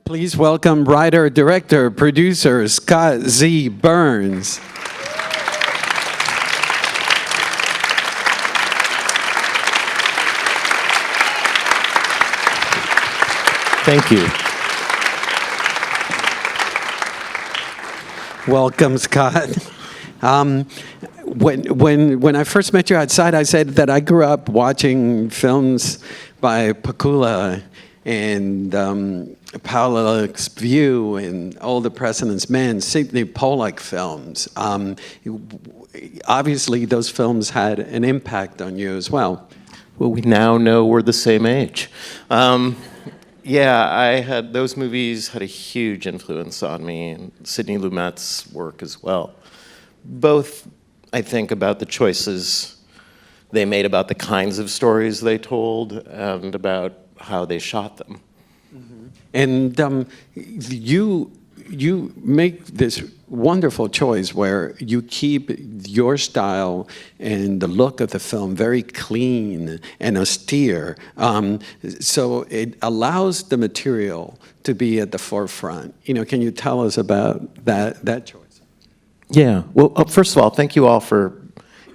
Please welcome writer, director, producer Scott Z. Burns. Thank you. Welcome, Scott. When I first met you outside, I said that I grew up watching films by Pakula and Parallax View and All the President's Men, Sidney Pollack films. Obviously, those films had an impact on you as well. Well, we now know we're the same age. Yeah, those movies had a huge influence on me, and Sidney Lumet's work as well. Both, I think, about the choices they made about the kinds of stories they told and about how they shot them. Mm-hmm. And you make this wonderful choice where you keep your style and the look of the film very clean and austere. So it allows the material to be at the forefront. Can you tell us about that choice? Yeah. Well, first of all, thank you all for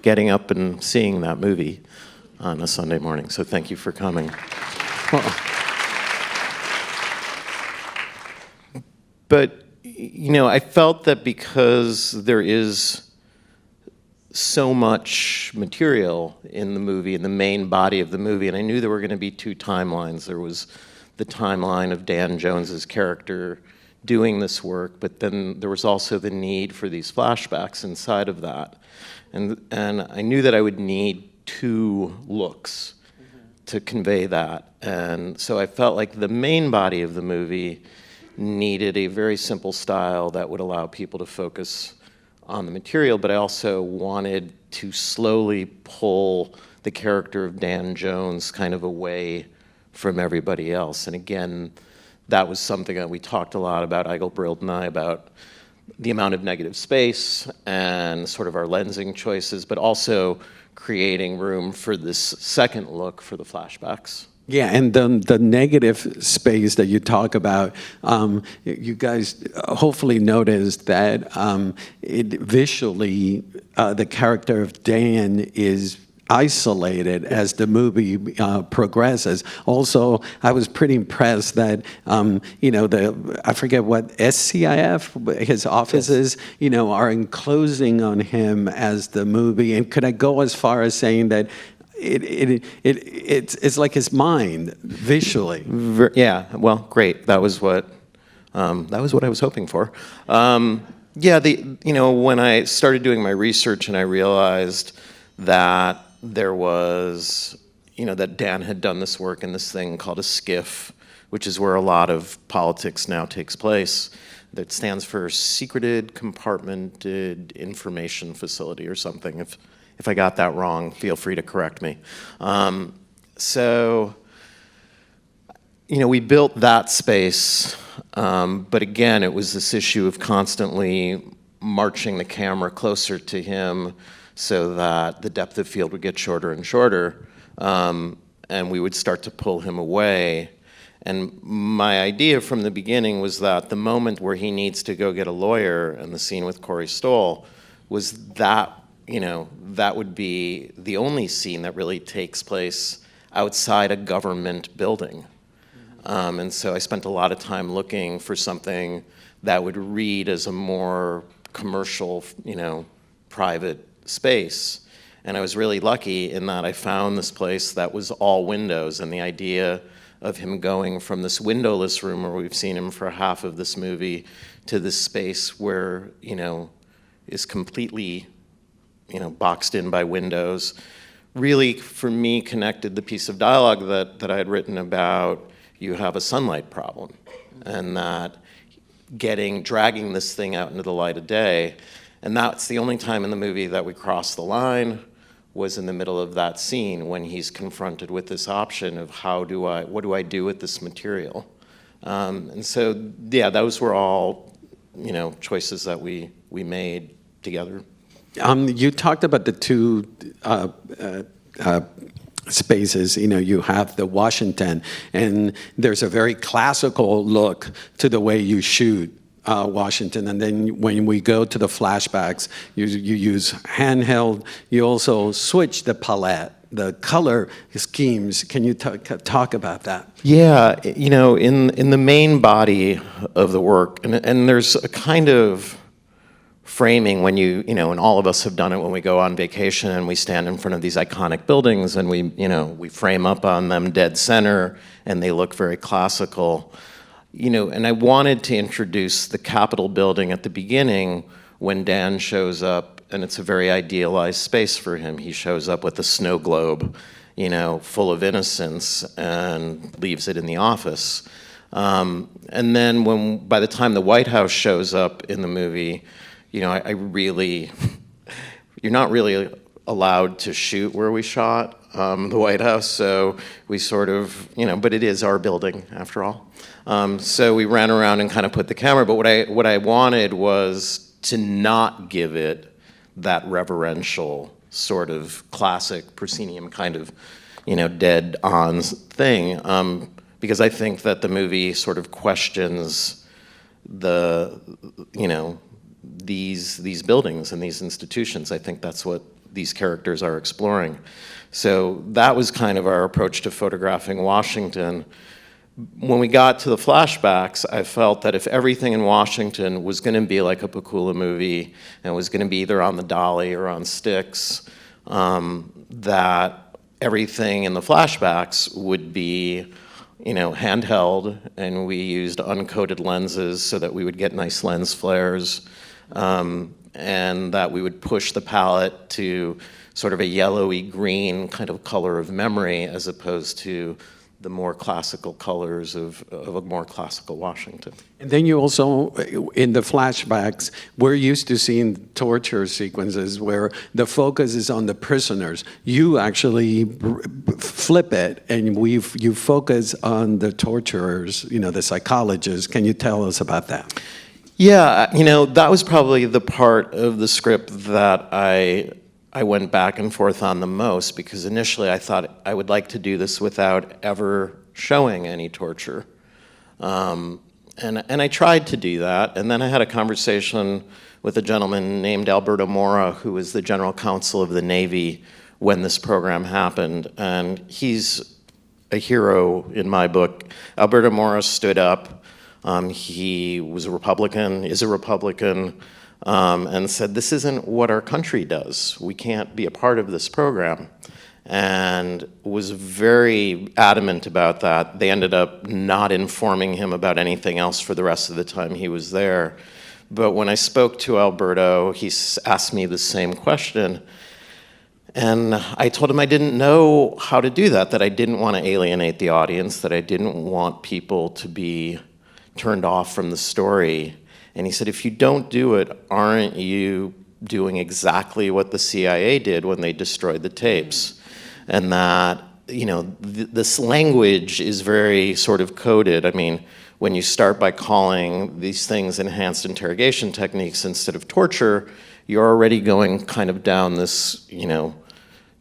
getting up and seeing that movie on a Sunday morning. So thank you for coming. Well, but I felt that because there is so much material in the movie, in the main body of the movie, and I knew there were going to be two timelines. There was the timeline of Dan Jones's character doing this work, but then there was also the need for these flashbacks inside of that. And I knew that I would need two looks to convey that. And so I felt like the main body of the movie needed a very simple style that would allow people to focus on the material, but I also wanted to slowly pull the character of Dan Jones kind of away from everybody else. And again, that was something that we talked a lot about, Eichelbrild and I, about the amount of negative space and sort of our lensing choices, but also creating room for this second look for the flashbacks. Yeah, and the negative space that you talk about, you guys hopefully noticed that visually the character of Dan is isolated as the movie progresses. Also, I was pretty impressed that I forget what SBIFF, his offices, are enclosing on him as the movie. And could I go as far as saying that it's like his mind visually? Yeah. Well, great. That was what I was hoping for. Yeah. When I started doing my research and I realized that there was, that Dan had done this work in this thing called a SBIFF, which is where a lot of politics now takes place. That stands for Secreted Compartmented Information Facility or something. If I got that wrong, feel free to correct me. So, we built that space, but again, it was this issue of constantly marching the camera closer to him so that the depth of field would get shorter and shorter, and we would start to pull him away. And my idea from the beginning was that the moment where he needs to go get a lawyer and the scene with Corey Stoll was that, that would be the only scene that really takes place outside a government building. And so I spent a lot of time looking for something that would read as a more commercial, private space. And I was really lucky in that I found this place that was all windows, and the idea of him going from this windowless room where we've seen him for half of this movie to this space where, is completely, boxed in by windows, really, for me, connected the piece of dialogue that I had written about you have a sunlight problem, and that dragging this thing out into the light of day. And that's the only time in the movie that we crossed the line, was in the middle of that scene when he's confronted with this option of what do I do with this material? And so, yeah, those were all, choices that we made together. You talked about the two spaces, you have the Washington, and there's a very classical look to the way you shoot Washington. And then when we go to the flashbacks, you use handheld. You also switch the palette, the color schemes. Can you talk about that? Yeah, in the main body of the work, and there's a kind of framing when and all of us have done it when we go on vacation and we stand in front of these iconic buildings and we frame up on them dead center and they look very classical. And I wanted to introduce the Capitol building at the beginning when Dan shows up, and it's a very idealized space for him. He shows up with a snow globe, full of innocence, and leaves it in the office. And then by the time the White House shows up in the movie, you're not really allowed to shoot where we shot the White House, so we sort of, but it is our building after all. So we ran around and kind of put the camera, but what I wanted was to not give it that reverential sort of classic proscenium kind of, dead on thing, because I think that the movie sort of questions these buildings and these institutions. I think that's what these characters are exploring. So that was kind of our approach to photographing Washington. When we got to the flashbacks, I felt that if everything in Washington was going to be like a Pakula movie and was going to be either on the dolly or on sticks, that everything in the flashbacks would be handheld, and we used uncoated lenses so that we would get nice lens flares, and that we would push the palette to sort of a yellowy green kind of color of memory as opposed to the more classical colors of a more classical Washington. And then you also, in the flashbacks, we're used to seeing torture sequences where the focus is on the prisoners. You actually flip it, and you focus on the torturers, the psychologists. Can you tell us about that? Yeah, that was probably the part of the script that I went back and forth on the most, because initially I thought I would like to do this without ever showing any torture. And I tried to do that, and then I had a conversation with a gentleman named Alberto Mora, who was the general counsel of the Navy when this program happened, and he's a hero in my book. Alberto Mora stood up. He was a Republican, is a Republican, and said, this isn't what our country does. We can't be a part of this program. And was very adamant about that. They ended up not informing him about anything else for the rest of the time he was there. But when I spoke to Alberto, he asked me the same question. And I told him I didn't know how to do that I didn't want to alienate the audience, that I didn't want people to be turned off from the story. And he said, if you don't do it, aren't you doing exactly what the CIA did when they destroyed the tapes? And that, this language is very sort of coded. I mean, when you start by calling these things enhanced interrogation techniques instead of torture, you're already going kind of down this,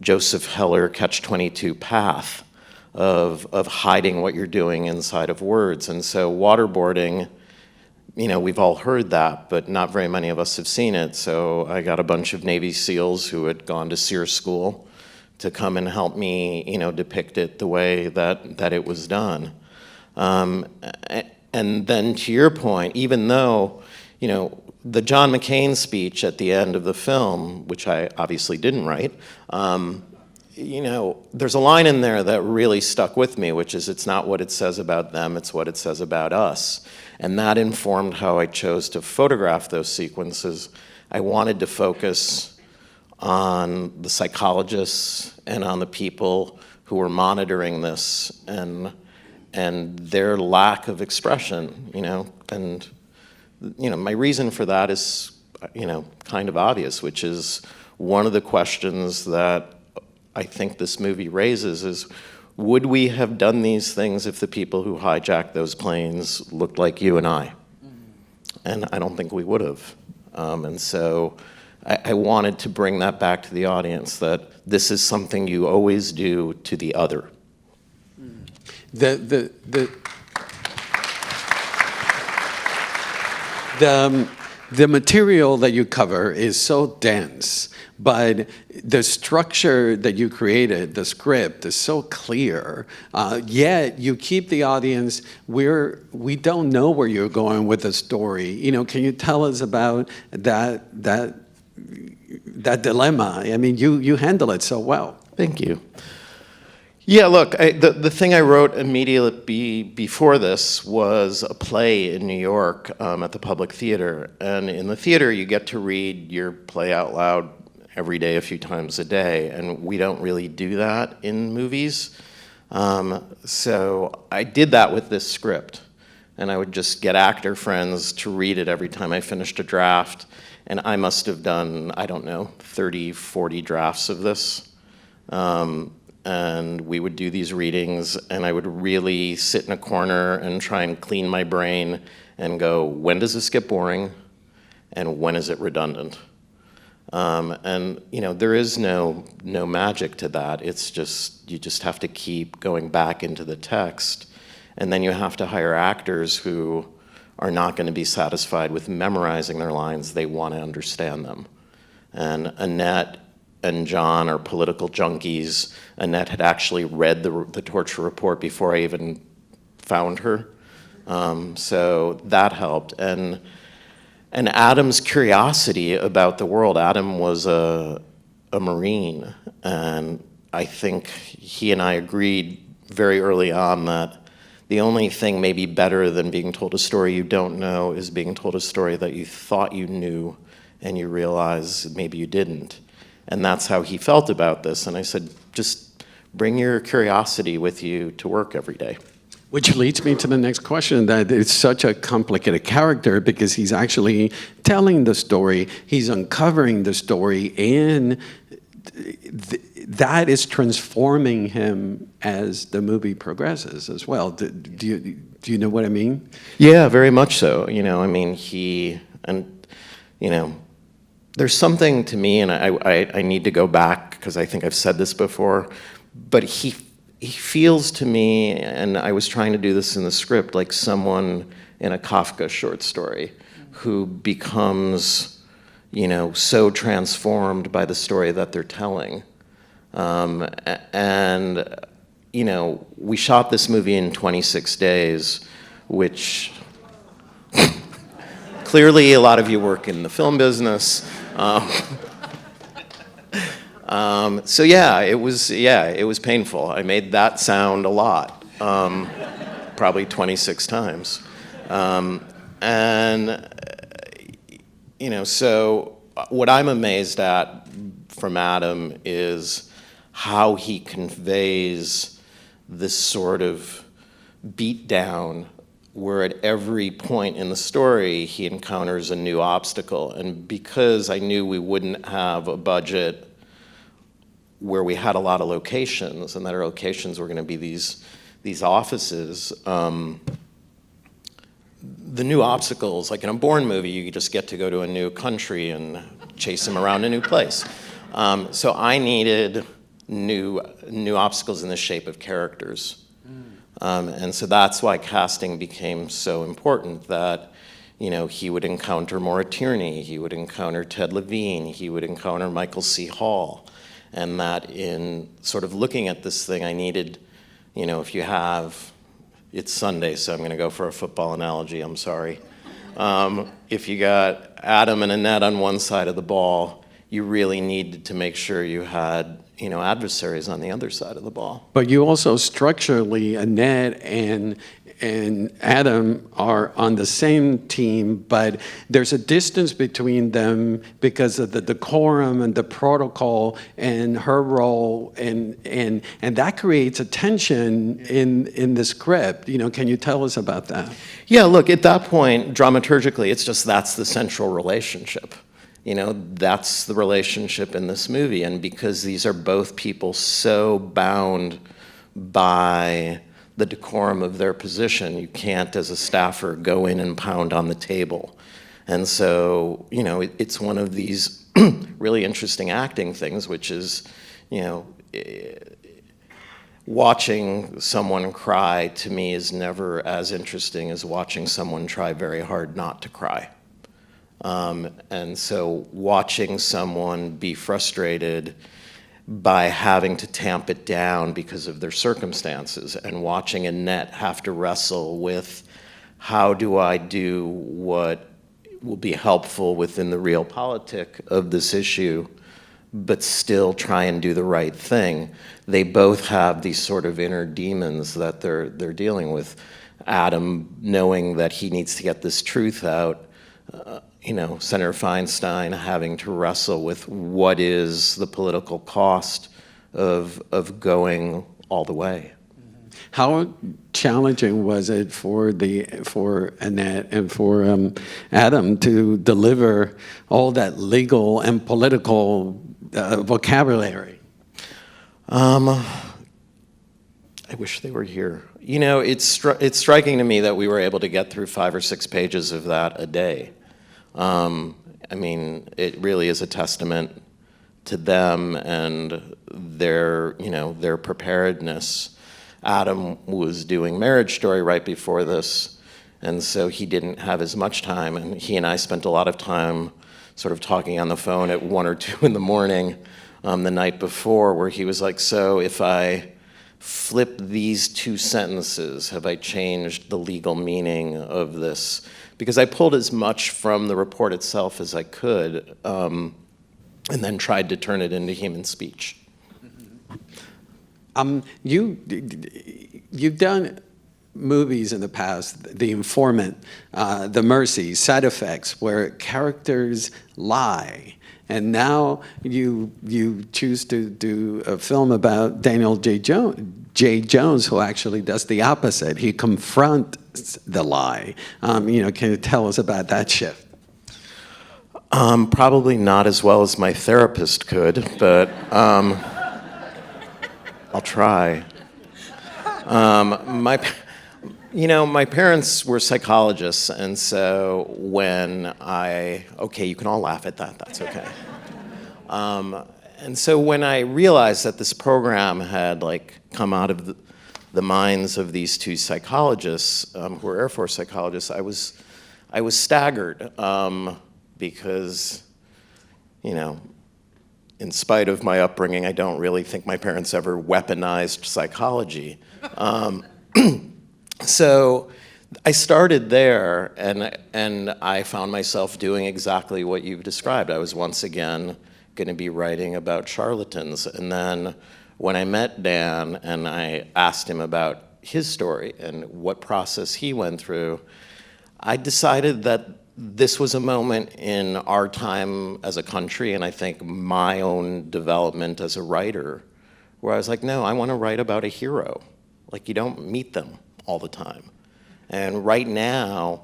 Joseph Heller catch-22 path of hiding what you're doing inside of words. And so waterboarding, we've all heard that, but not very many of us have seen it. So I got a bunch of Navy SEALs who had gone to SEER school to come and help me, depict it the way that it was done. And then to your point, even though, the John McCain speech at the end of the film, which I obviously didn't write, there's a line in there that really stuck with me, which is, it's not what it says about them, it's what it says about us. And that informed how I chose to photograph those sequences. I wanted to focus on the psychologists and on the people who were monitoring this and their lack of expression, and my reason for that is, kind of obvious, which is one of the questions that I think this movie raises is, would we have done these things if the people who hijacked those planes looked like you and I? And I don't think we would have. And so I wanted to bring that back to the audience, that this is something you always do to the other. The material that you cover is so dense, but the structure that you created, the script, is so clear. Yet you keep the audience. We don't know where you're going with the story. You know, can you tell us about that dilemma? I mean, you handle it so well. Thank you. Yeah, look, the thing I wrote immediately before this was a play in New York at the Public Theater. And in the theater, you get to read your play out loud every day, a few times a day. And we don't really do that in movies. So I did that with this script. And I would just get actor friends to read it every time I finished a draft. And I must have done, I don't know, 30, 40 drafts of this. And we would do these readings, and I would really sit in a corner and try and clean my brain and go, when does this get boring, and when is it redundant? And you know, there is no magic to that. It's just, you just have to keep going back into the text, and then you have to hire actors who are not going to be satisfied with memorizing their lines. They want to understand them. And Annette and John are political junkies. Annette had actually read the torture report before I even found her. So that helped. And Adam's curiosity about the world. Adam was a Marine, and I think he and I agreed very early on that the only thing maybe better than being told a story you don't know is being told a story that you thought you knew and you realize maybe you didn't. And that's how he felt about this. And I said, just bring your curiosity with you to work every day. Which leads me to the next question, that it's such a complicated character because he's actually telling the story, he's uncovering the story, and that is transforming him as the movie progresses as well. Do you know what I mean? Yeah, very much so. You know, I mean, there's something to me, and I need to go back because I think I've said this before, but he feels to me, and I was trying to do this in the script, like someone in a Kafka short story who becomes, so transformed by the story that they're telling. We shot this movie in 26 days, which clearly a lot of you work in the film business. So it was painful. I made that sound a lot, probably 26 times. So what I'm amazed at from Adam is how he conveys this sort of beat down where at every point in the story he encounters a new obstacle. And because I knew we wouldn't have a budget where we had a lot of locations, and that our locations were going to be these offices, the new obstacles, like in a Bourne movie, you just get to go to a new country and chase him around a new place. So I needed new obstacles in the shape of characters. And so that's why casting became so important, that he would encounter Maura Tierney, he would encounter Ted Levine, he would encounter Michael C. Hall. And that in sort of looking at this thing, I needed, it's Sunday, so I'm going to go for a football analogy, I'm sorry. If you got Adam and Annette on one side of the ball, you really needed to make sure you had, adversaries on the other side of the ball. But you also structurally, Annette and Adam are on the same team, but there's a distance between them because of the decorum and the protocol and her role, and that creates a tension in the script. Can you tell us about that? Yeah, look, at that point, dramaturgically, that's the central relationship. That's the relationship in this movie, and because these are both people so bound by the decorum of their position, you can't, as a staffer, go in and pound on the table. And so, it's one of these really interesting acting things, which is, you know, watching someone cry to me is never as interesting as watching someone try very hard not to cry. And so watching someone be frustrated by having to tamp it down because of their circumstances, and watching Annette have to wrestle with, how do I do what will be helpful within the realpolitik of this issue, but still try and do the right thing. They both have these sort of inner demons that they're dealing with. Adam knowing that he needs to get this truth out, you know, Senator Feinstein having to wrestle with what is the political cost of going all the way. How challenging was it for Annette and for Adam to deliver all that legal and political vocabulary? I wish they were here. You know, it's striking to me that we were able to get through 5 or 6 pages of that a day. I mean, it really is a testament to them and their, you know, their preparedness. Adam was doing Marriage Story right before this, and so he didn't have as much time, and he and I spent a lot of time sort of talking on the phone at 1 or 2 in the morning the night before, where he was like, so if I flip these 2 sentences, have I changed the legal meaning of this? Because I pulled as much from the report itself as I could, and then tried to turn it into human speech. You've done movies in the past, The Informant, The Mercy, Side Effects, where characters lie. And now you choose to do a film about Daniel J. Jones, who actually does the opposite. He confronts the lie. You know, can you tell us about that shift? Probably not as well as my therapist could, but I'll try. You know, my parents were psychologists, and so when okay, you can all laugh at that, that's okay. And so when I realized that this program had come out of the minds of these 2 psychologists, who were Air Force psychologists, I was staggered, because, you know, in spite of my upbringing, I don't really think my parents ever weaponized psychology. So I started there, and I found myself doing exactly what you've described. I was once again going to be writing about charlatans. And then when I met Dan and I asked him about his story and what process he went through, I decided that this was a moment in our time as a country, and I think my own development as a writer, where I was like, no, I want to write about a hero. Like, you don't meet them all the time. And right now,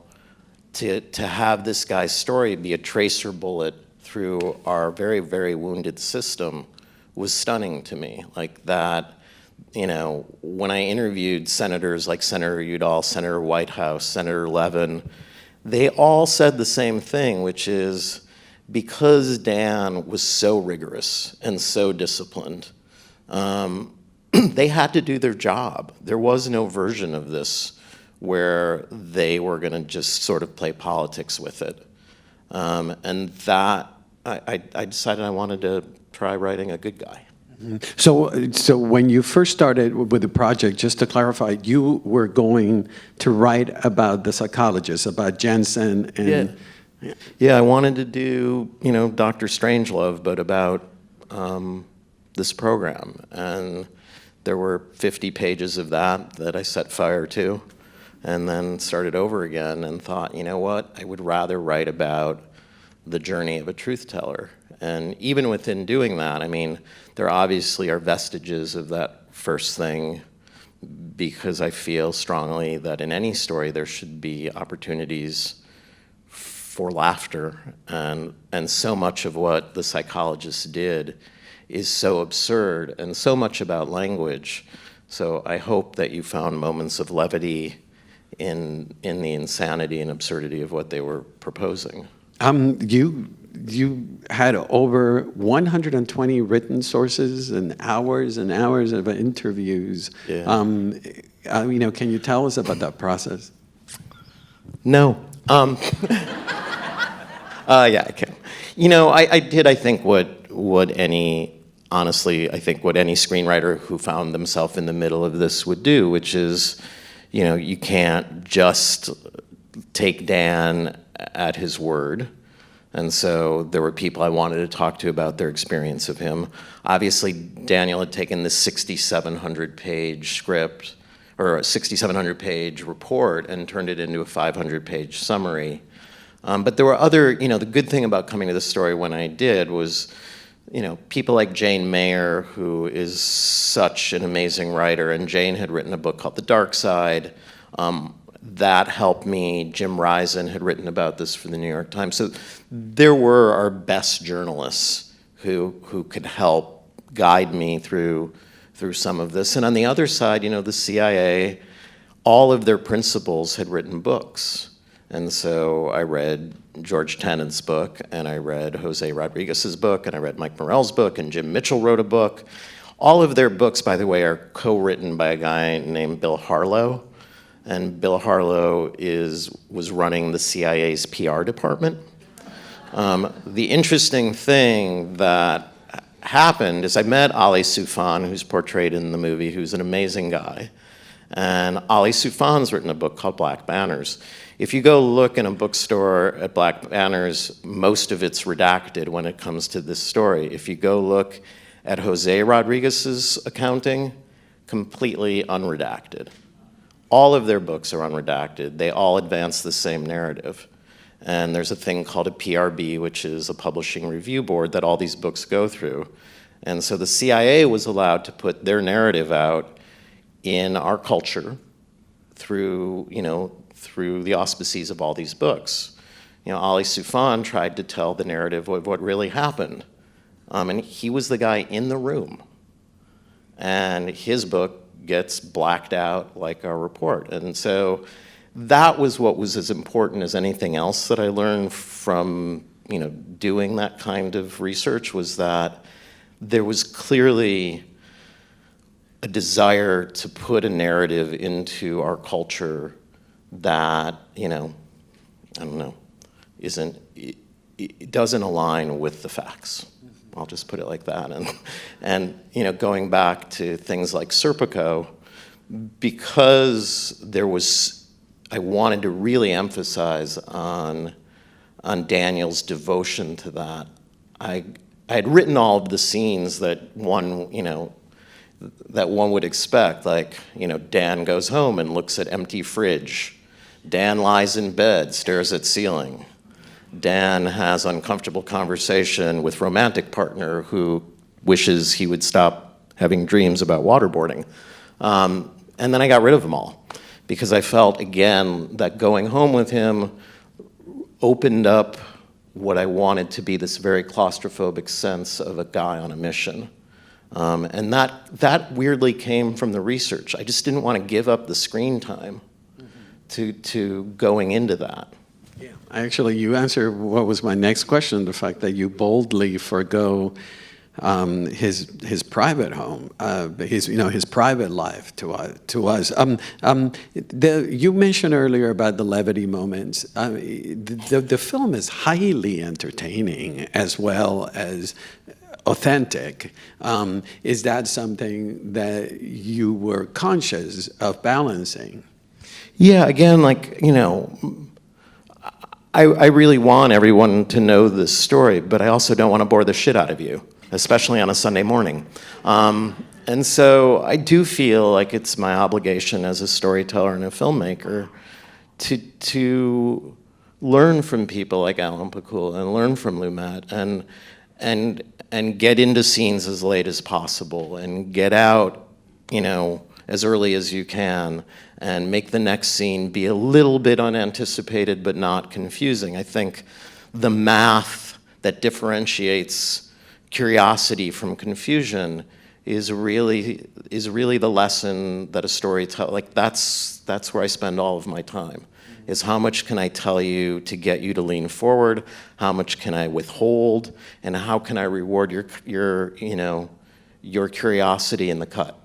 to have this guy's story be a tracer bullet through our very, very wounded system was stunning to me. Like that, you know, when I interviewed senators like Senator Udall, Senator Whitehouse, Senator Levin, they all said the same thing, which is because Dan was so rigorous and so disciplined, they had to do their job. There was no version of this where they were going to just sort of play politics with it. And that, I decided I wanted to try writing a good guy. So when you first started with the project, just to clarify, you were going to write about the psychologists, about Jensen and... Yeah, I wanted to do, you know, Dr. Strangelove, but about this program. And there were 50 pages of that I set fire to, and then started over again and thought, you know what, I would rather write about the journey of a truth teller. And even within doing that, I mean, there obviously are vestiges of that first thing, because I feel strongly that in any story there should be opportunities for laughter. And so much of what the psychologists did is so absurd and so much about language. So I hope that you found moments of levity in the insanity and absurdity of what they were proposing. you had over 120 written sources and hours of interviews. Yeah. Can you tell us about that process? No. Yeah, I can. I did, I think, honestly, I think what any screenwriter who found themselves in the middle of this would do, which is, you can't just take Dan at his word. And so there were people I wanted to talk to about their experience of him. Obviously, Daniel had taken this 6,700-page script, or a 6,700-page report, and turned it into a 500-page summary. But there were other, the good thing about coming to this story when I did was, people like Jane Mayer, who is such an amazing writer, and Jane had written a book called The Dark Side. That helped me. Jim Risen had written about this for the New York Times. So there were our best journalists who could help guide me through some of this. And on the other side, the CIA, all of their principals had written books. And so I read George Tenet's book, and I read Jose Rodriguez's book, and I read Mike Morell's book, and Jim Mitchell wrote a book. All of their books, by the way, are co-written by a guy named Bill Harlow. And Bill Harlow was running the CIA's PR department. The interesting thing that happened is I met Ali Soufan, who's portrayed in the movie, who's an amazing guy. And Ali Soufan's written a book called Black Banners. If you go look in a bookstore at Black Banners, most of it's redacted when it comes to this story. If you go look at Jose Rodriguez's accounting, completely unredacted. All of their books are unredacted. They all advance the same narrative. And there's a thing called a PRB, which is a publishing review board that all these books go through. And so the CIA was allowed to put their narrative out in our culture through the auspices of all these books. Ali Soufan tried to tell the narrative of what really happened. And he was the guy in the room. And his book gets blacked out like our report. And so that was what was as important as anything else that I learned from doing that kind of research, was that there was clearly a desire to put a narrative into our culture that, I don't know, it doesn't align with the facts. I'll just put it like that. And going back to things like Serpico, because I wanted to really emphasize on Daniel's devotion to that. I had written all of the scenes that one would expect, like, Dan goes home and looks at empty fridge. Dan lies in bed, stares at ceiling. Dan has uncomfortable conversation with romantic partner who wishes he would stop having dreams about waterboarding. And then I got rid of them all because I felt, again, that going home with him opened up what I wanted to be this very claustrophobic sense of a guy on a mission. And that weirdly came from the research. I just didn't want to give up the screen time to going into that. Yeah, actually, you answered what was my next question: the fact that you boldly forgo his private home, his private life to us. You mentioned earlier about the levity moments. The film is highly entertaining as well as authentic. Is that something that you were conscious of balancing? Yeah, again, I really want everyone to know this story, but I also don't want to bore the shit out of you, especially on a Sunday morning. And so I do feel like it's my obligation as a storyteller and a filmmaker to learn from people like Alan Pakula and learn from Lumet and get into scenes as late as possible and get out, as early as you can, and make the next scene be a little bit unanticipated but not confusing. I think the math that differentiates curiosity from confusion is really the lesson that a storyteller, that's where I spend all of my time, is how much can I tell you to get you to lean forward, how much can I withhold, and how can I reward your curiosity in the cut,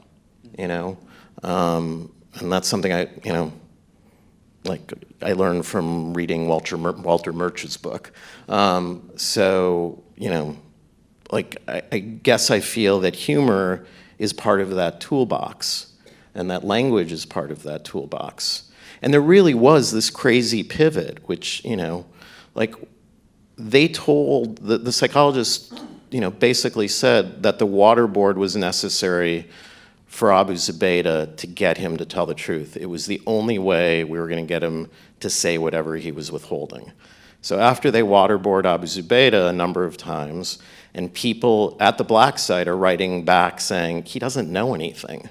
you know? And that's something I learned from reading Walter Murch's book. So, I guess I feel that humor is part of that toolbox, and that language is part of that toolbox. And there really was this crazy pivot, which, they told, the psychologist, basically said that the waterboard was necessary for Abu Zubaydah to get him to tell the truth. It was the only way we were going to get him to say whatever he was withholding. So after they waterboard Abu Zubaydah a number of times, and people at the black site are writing back saying, he doesn't know anything.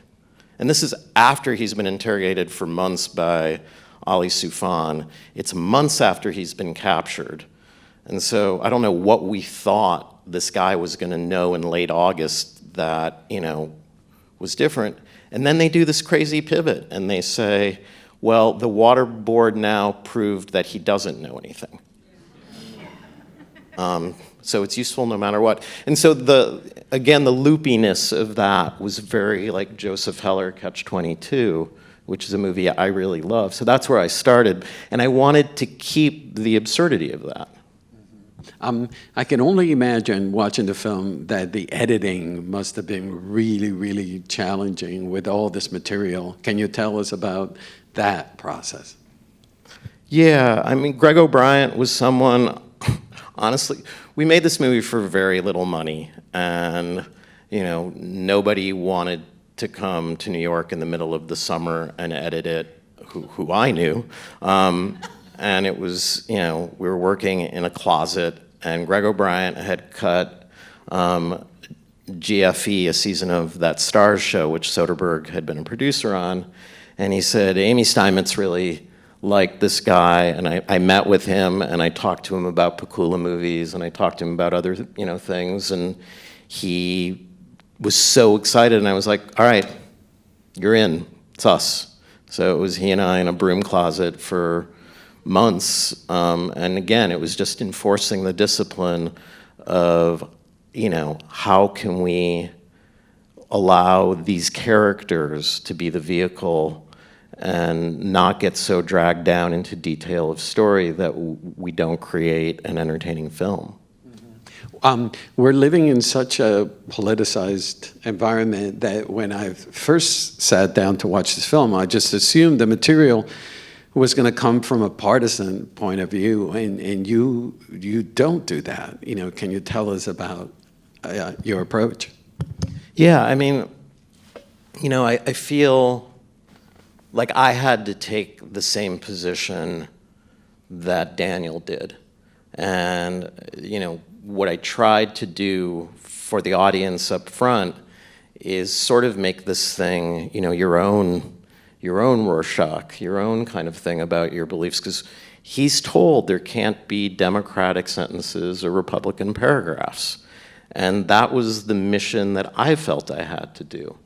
And this is after he's been interrogated for months by Ali Soufan. It's months after he's been captured. And so I don't know what we thought this guy was going to know in late August that, was different. And then they do this crazy pivot, and they say, well, the waterboard now proved that he doesn't know anything. So it's useful no matter what. And so again, the loopiness of that was very like Joseph Heller, Catch-22, which is a movie I really love. So that's where I started. And I wanted to keep the absurdity of that. I can only imagine watching the film that the editing must have been really, really challenging with all this material. Can you tell us about that process? Yeah, I mean, Greg O'Brien was someone, honestly, we made this movie for very little money, and nobody wanted to come to New York in the middle of the summer and edit it, who I knew. And it was, we were working in a closet, and Greg O'Brien had cut GFE, a season of that Stars show, which Soderbergh had been a producer on, and he said, Amy Steinmetz really liked this guy, and I met with him, and I talked to him about Pakula movies, and I talked to him about other, things, and he was so excited, and I was like, all right, you're in, it's us. So it was he and I in a broom closet for months, and again, it was just enforcing the discipline of, how can we allow these characters to be the vehicle and not get so dragged down into detail of story that we don't create an entertaining film. We're living in such a politicized environment that when I first sat down to watch this film, I just assumed the material was going to come from a partisan point of view, and you don't do that. Can you tell us about your approach? Yeah, I mean, I feel like I had to take the same position that Daniel did. And, what I tried to do for the audience up front is sort of make this thing, your own Rorschach, your own kind of thing about your beliefs, because he's told there can't be Democratic sentences or Republican paragraphs. And that was the mission that I felt I had to do.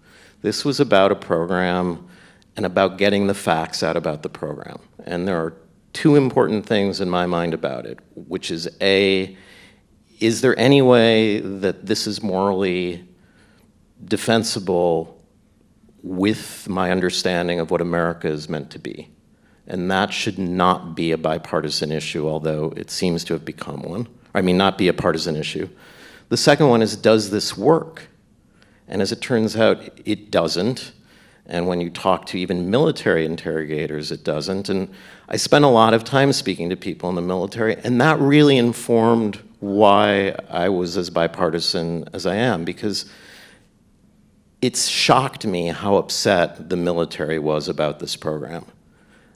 This was about a program and about getting the facts out about the program. And there are two important things in my mind about it, which is A, is there any way that this is morally defensible with my understanding of what America is meant to be? And that should not be a bipartisan issue, although it seems to have become one. I mean, not be a partisan issue. The second one is, does this work? And as it turns out, it doesn't. And when you talk to even military interrogators, it doesn't. And I spent a lot of time speaking to people in the military, and that really informed why I was as bipartisan as I am, because it's shocked me how upset the military was about this program.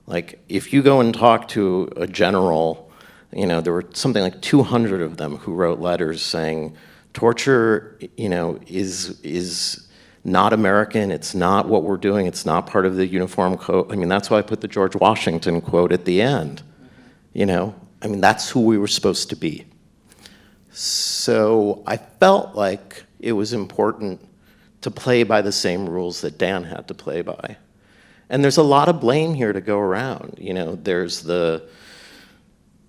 Like, if you go and talk to a general, there were something like 200 of them who wrote letters saying, torture, is not American, it's not what we're doing, it's not part of the uniform code. I mean, that's why I put the George Washington quote at the end. That's who we were supposed to be. So I felt like it was important to play by the same rules that Dan had to play by. And there's a lot of blame here to go around. You know, there's the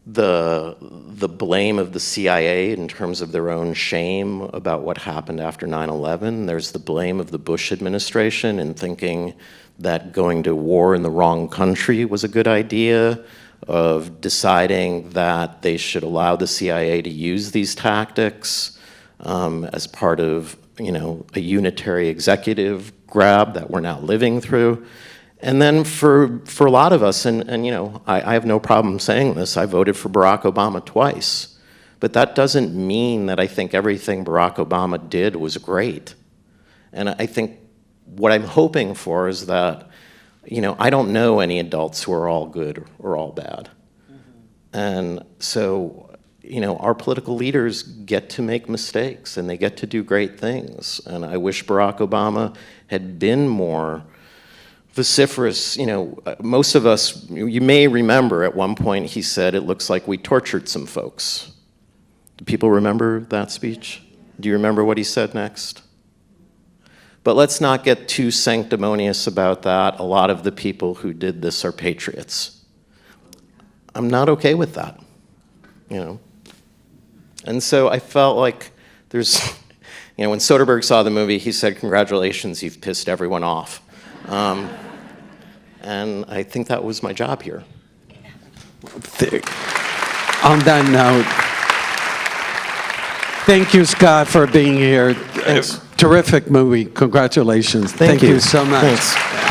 blame of the CIA in terms of their own shame about what happened after 9/11. There's the blame of the Bush administration in thinking that going to war in the wrong country was a good idea, of deciding that they should allow the CIA to use these tactics as part of, you know, a unitary executive grab that we're now living through. And then for a lot of us, and you know, I have no problem saying this, I voted for Barack Obama twice. But that doesn't mean that I think everything Barack Obama did was great. And I think what I'm hoping for is that, you know, I don't know any adults who are all good or all bad. And so, you know, our political leaders get to make mistakes and they get to do great things. And I wish Barack Obama had been more vociferous. You know, most of us, you may remember at one point he said, "It looks like we tortured some folks." Do people remember that speech? Do you remember what he said next? But let's not get too sanctimonious about that. A lot of the people who did this are patriots. I'm not okay with that, you know. And so I felt like there's, you know, when Soderbergh saw the movie, he said, "Congratulations, you've pissed everyone off." And I think that was my job here. On that note, thank you, Scott, for being here. Thanks. Terrific movie. Congratulations. Thank you so much. Thanks.